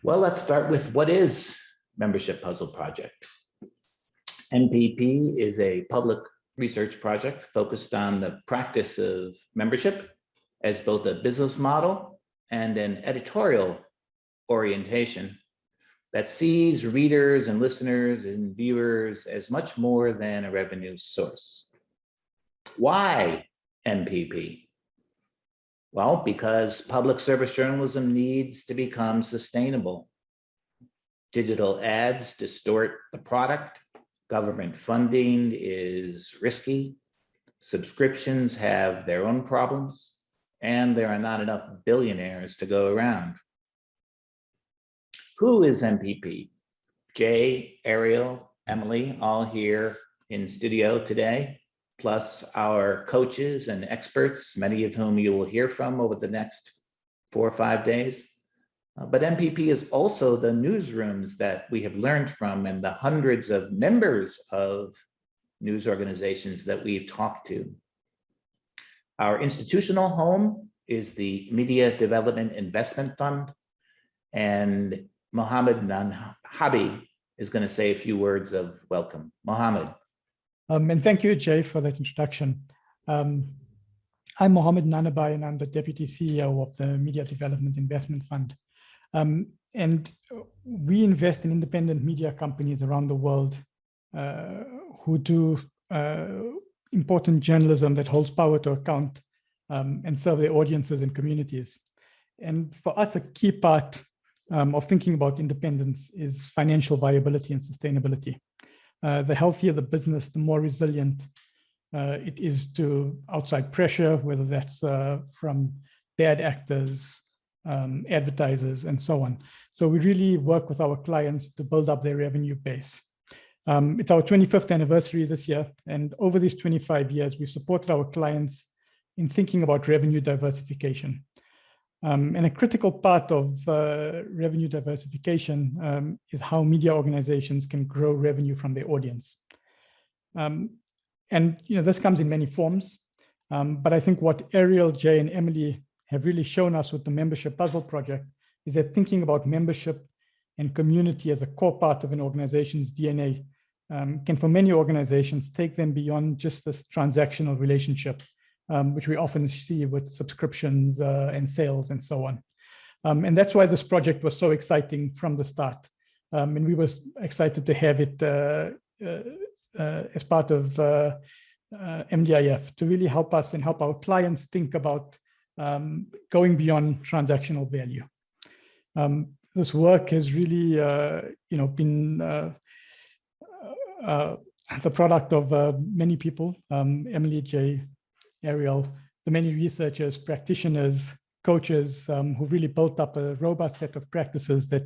Well, let's start with what is Membership Puzzle Project. MPP is a public research project focused on the practice of membership as both a business model and an editorial orientation that sees readers and listeners and viewers as much more than a revenue source. Why MPP? Well, because public service journalism needs to become sustainable. Digital ads distort the product. Government funding is risky. Subscriptions have their own problems, and there are not enough billionaires to go around. Who is MPP? Jay, Ariel, Emily, all here in studio today, plus our coaches and experts, many of whom you will hear from over the next 4 or 5 days. But MPP is also the newsrooms that we have learned from and the hundreds of members of news organizations that we've talked to. Our institutional home is the Media Development Investment Fund, and Mohammed Nanhabi is going to say a few words of welcome. Mohammed. And thank you, Jay, for that introduction. I'm Mohammed Nanhabi, and I'm the Deputy CEO of the Media Development Investment Fund. And we invest in independent media companies around the world who do important journalism that holds power to account and serve their audiences and communities. And for us, a key part of thinking about independence is financial viability and sustainability. The healthier the business, the more resilient it is to outside pressure, whether that's from bad actors, advertisers, and so on. So we really work with our clients to build up their revenue base. It's our 25th anniversary this year, and over these 25 years, we've supported our clients in thinking about revenue diversification. And a critical part of revenue diversification is how media organizations can grow revenue from their audience. And this comes in many forms, but I think what Ariel, Jay, and Emily have really shown us with the Membership Puzzle Project is that thinking about membership and community as a core part of an organization's DNA can, for many organizations, take them beyond just this transactional relationship, which we often see with subscriptions and sales and so on. And that's why this project was so exciting from the start. And we were excited to have it as part of MDIF to really help us and help our clients think about going beyond transactional value. This work has really been the product of many people, Emily, Jay, Ariel, the many researchers, practitioners, coaches who've really built up a robust set of practices that,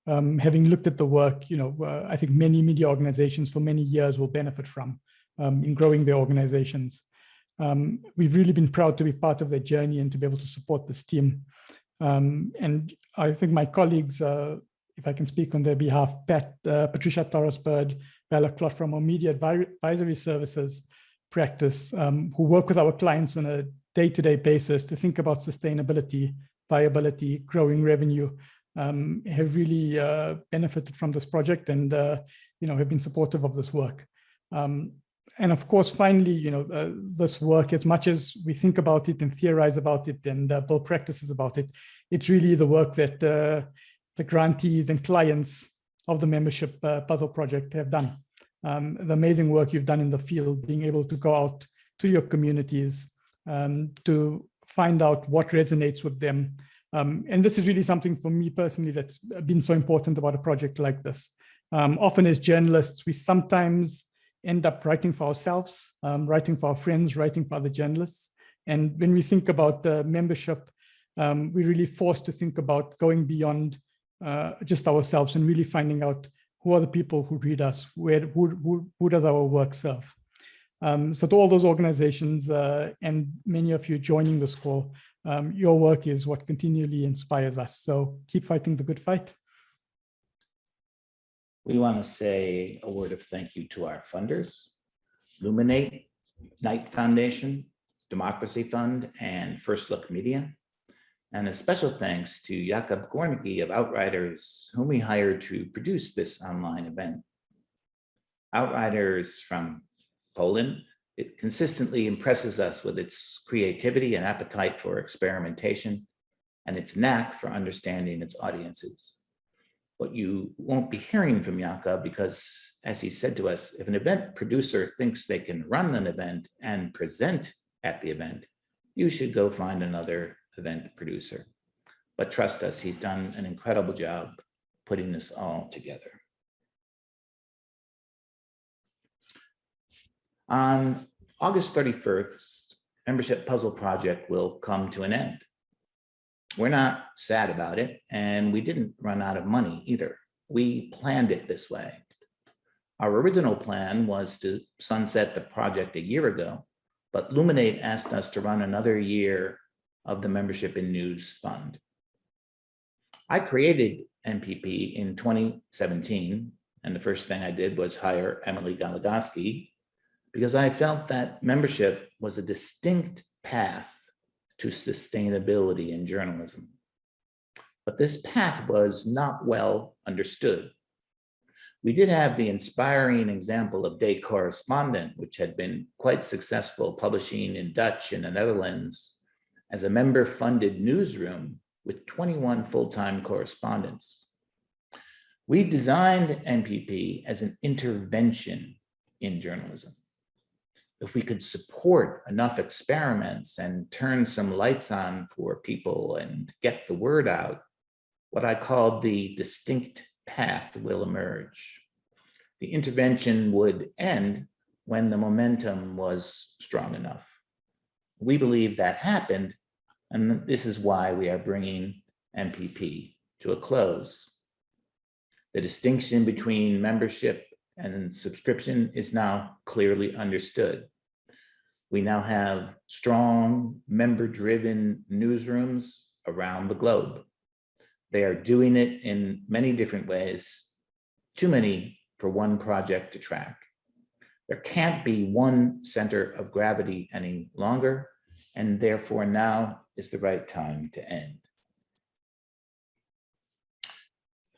having looked at the work, I think many media organizations for many years will benefit from in growing their organizations. We've really been proud to be part of their journey and to be able to support this team. And I think my colleagues, if I can speak on their behalf, Patricia Torres-Bird, Bella Clot from our Media Advisory Services practice, who work with our clients on a day-to-day basis to think about sustainability, viability, growing revenue, have really benefited from this project and have been supportive of this work. And of course, finally, this work, as much as we think about it and theorize about it and build practices about it, it's really the work that the grantees and clients of the Membership Puzzle Project have done. The amazing work you've done in the field, being able to go out to your communities to find out what resonates with them. And this is really something for me personally that's been so important about a project like this. Often as journalists, we sometimes end up writing for ourselves, writing for our friends, writing for other journalists. And when we think about the membership, we're really forced to think about going beyond just ourselves and really finding out who are the people who read us, who does our work serve. So to all those organizations and many of you joining this call, your work is what continually inspires us. So keep fighting the good fight. We want to say a word of thank you to our funders, Luminate, Knight Foundation, Democracy Fund, and First Look Media. And a special thanks to Jakob Gornicki of Outriders, whom we hired to produce this online event. Outriders from Poland, it consistently impresses us with its creativity and appetite for experimentation and its knack for understanding its audiences. What you won't be hearing from Jakob, because as he said to us, if an event producer thinks they can run an event and present at the event, you should go find another event producer. But trust us, he's done an incredible job putting this all together. On August 31st, Membership Puzzle Project will come to an end. We're not sad about it, and we didn't run out of money either. We planned it this way. Our original plan was to sunset the project a year ago, but Luminate asked us to run another year of the Membership in News Fund. I created MPP in 2017, and the first thing I did was hire Emily Goligoski, because I felt that membership was a distinct path to sustainability in journalism. But this path was not well understood. We did have the inspiring example of De Correspondent, which had been quite successful, publishing in Dutch in the Netherlands as a member-funded newsroom with 21 full-time correspondents. We designed MPP as an intervention in journalism. If we could support enough experiments and turn some lights on for people and get the word out, what I called the distinct path will emerge. The intervention would end when the momentum was strong enough. We believe that happened, and this is why we are bringing MPP to a close. The distinction between membership and subscription is now clearly understood. We now have strong member-driven newsrooms around the globe. They are doing it in many different ways, too many for one project to track. There can't be one center of gravity any longer, and therefore now is the right time to end.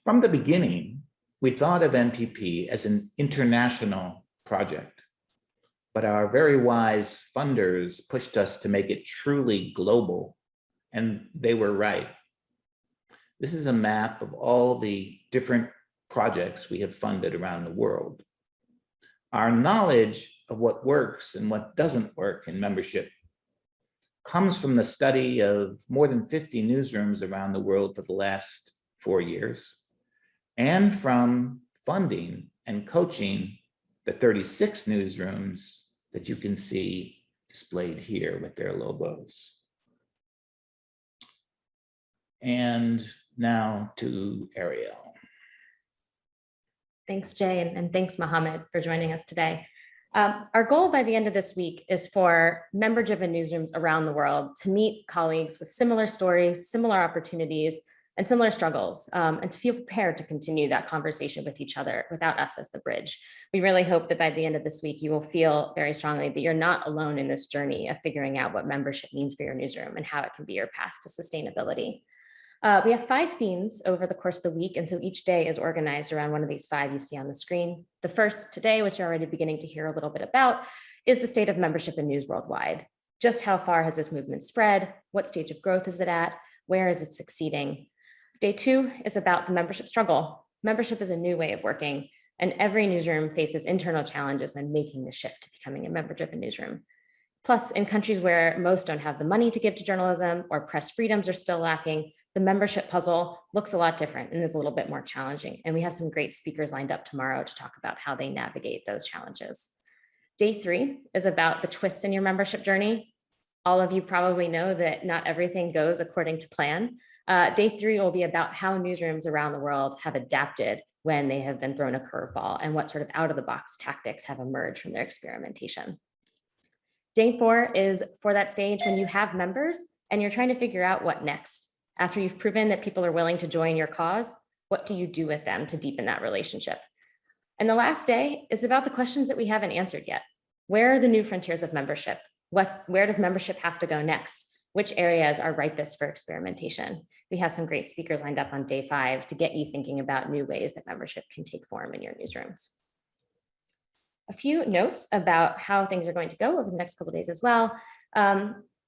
From the beginning, we thought of MPP as an international project, but our very wise funders pushed us to make it truly global, and they were right. This is a map of all the different projects we have funded around the world. Our knowledge of what works and what doesn't work in membership comes from the study of more than 50 newsrooms around the world for the last 4 years, and from funding and coaching the 36 newsrooms that you can see displayed here with their logos. And now to Ariel. Thanks, Jay, and thanks, Mohammed, for joining us today. Our goal by the end of this week is for member-driven newsrooms around the world to meet colleagues with similar stories, similar opportunities, and similar struggles, and to feel prepared to continue that conversation with each other without us as the bridge. We really hope that by the end of this week, you will feel very strongly that you're not alone in this journey of figuring out what membership means for your newsroom and how it can be your path to sustainability. We have 5 themes over the course of the week, and so each day is organized around one of these 5 you see on the screen. The first today, which you're already beginning to hear a little bit about, is the state of membership in news worldwide. Just how far has this movement spread? What stage of growth is it at? Where is it succeeding? Day 2 is about the membership struggle. Membership is a new way of working, and every newsroom faces internal challenges in making the shift to becoming a member-driven newsroom. Plus, in countries where most don't have the money to give to journalism or press freedoms are still lacking, the membership puzzle looks a lot different and is a little bit more challenging. And we have some great speakers lined up tomorrow to talk about how they navigate those challenges. Day 3 is about the twists in your membership journey. All of you probably know that not everything goes according to plan. Day 3 will be about how newsrooms around the world have adapted when they have been thrown a curveball and what sort of out-of-the-box tactics have emerged from their experimentation. Day 4 is for that stage when you have members and you're trying to figure out what next. After you've proven that people are willing to join your cause, what do you do with them to deepen that relationship? And the last day is about the questions that we haven't answered yet. Where are the new frontiers of membership? Where does membership have to go next? which areas are ripest for experimentation. We have some great speakers lined up on day 5 to get you thinking about new ways that membership can take form in your newsrooms. A few notes about how things are going to go over the next couple of days as well.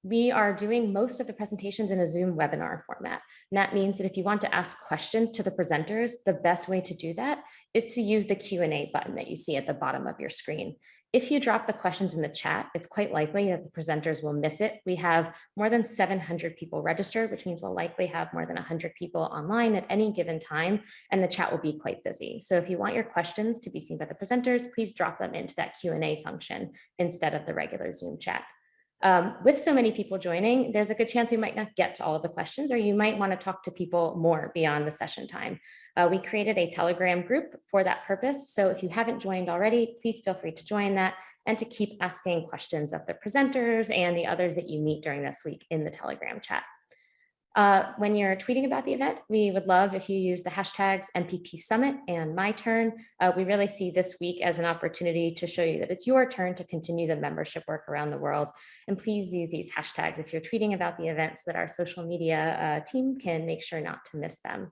We are doing most of the presentations in a Zoom webinar format. And that means that if you want to ask questions to the presenters, the best way to do that is to use the Q&A button that you see at the bottom of your screen. If you drop the questions in the chat, it's quite likely that the presenters will miss it. We have more than 700 people registered, which means we'll likely have more than 100 people online at any given time, and the chat will be quite busy. So if you want your questions to be seen by the presenters, please drop them into that Q&A function instead of the regular Zoom chat. With so many people joining, there's a good chance we might not get to all of the questions, or you might want to talk to people more beyond the session time. We created a Telegram group for that purpose. So if you haven't joined already, please feel free to join that and to keep asking questions of the presenters and the others that you meet during this week in the Telegram chat. When you're tweeting about the event, we would love if you use the hashtags MPP Summit and My Turn. We really see this week as an opportunity to show you that it's your turn to continue the membership work around the world. And please use these hashtags if you're tweeting about the event so that our social media team can make sure not to miss them.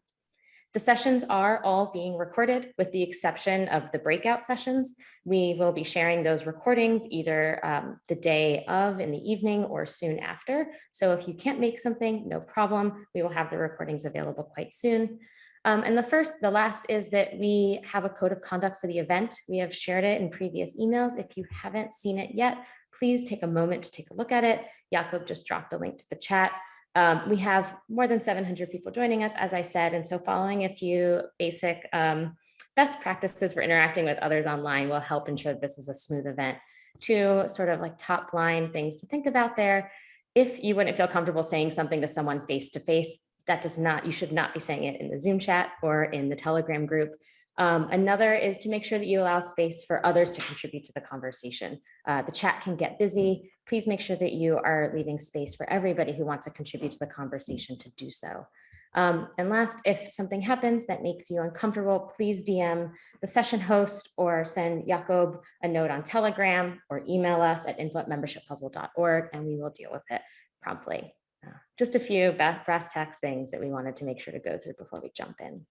The sessions are all being recorded with the exception of the breakout sessions. We will be sharing those recordings either the day of in the evening or soon after. So if you can't make something, no problem. We will have the recordings available quite soon. And the last is that we have a code of conduct for the event. We have shared it in previous emails. If you haven't seen it yet, please take a moment to take a look at it. Jakob just dropped a link to the chat. We have more than 700 people joining us, as I said, and so following a few basic best practices for interacting with others online will help ensure that this is a smooth event. 2 sort of like top line things to think about there. If you wouldn't feel comfortable saying something to someone face-to-face, you should not be saying it in the Zoom chat or in the Telegram group. Another is to make sure that you allow space for others to contribute to the conversation. The chat can get busy. Please make sure that you are leaving space for everybody who wants to contribute to the conversation to do so. And last, if something happens that makes you uncomfortable, please DM the session host or send Jakob a note on Telegram or email us at info@membershippuzzle.org and we will deal with it promptly. Just a few brass tacks things that we wanted to make sure to go through before we jump in.